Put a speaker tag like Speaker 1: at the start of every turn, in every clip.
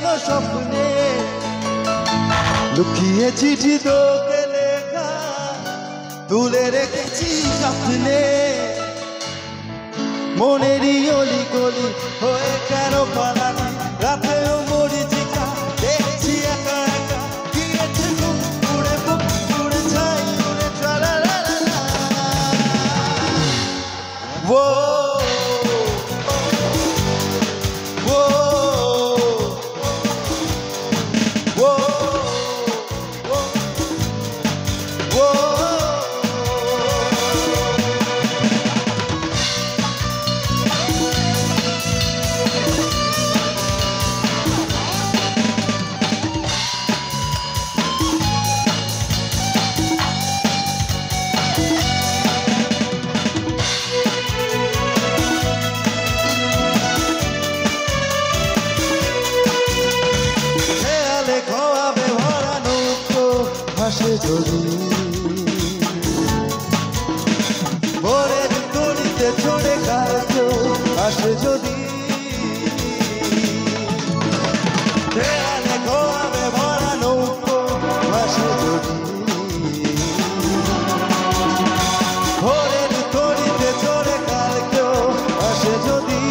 Speaker 1: সাজানো স্বপ্নে লুকিয়ে চিঠি তোকে লেখা তুলে রেখেছি স্বপ্নে মনেরই অলি গলি হয়ে কেন পালানি রাতেও মরিচিকা দেখছি একা একা গিয়েছে বুক পুড়ে ছাই উড়ে ট্রালালালা ও ভাসে যদি ভোরের তরিতে চড়ে কাজো আসে যদি দেয়ালে ঘোয়াবে ভরা নৌকো ভাসে যদি ভোরের তরিতে চড়ে কাজো আসে যদি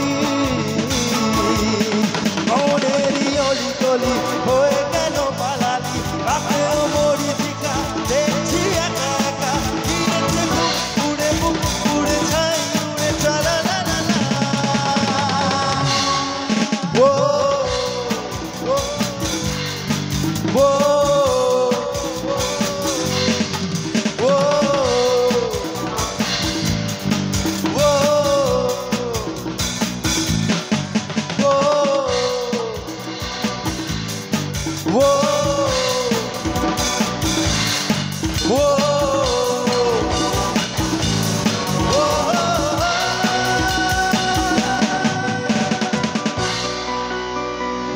Speaker 1: মনেরই অলি গলি হয়ে কেন পালালি রাতেও মরিচিকা দেখছি একা একা গিয়েছে বুক পুড়ে ছাই উড়ে ট্রালালালা ও ও Whoa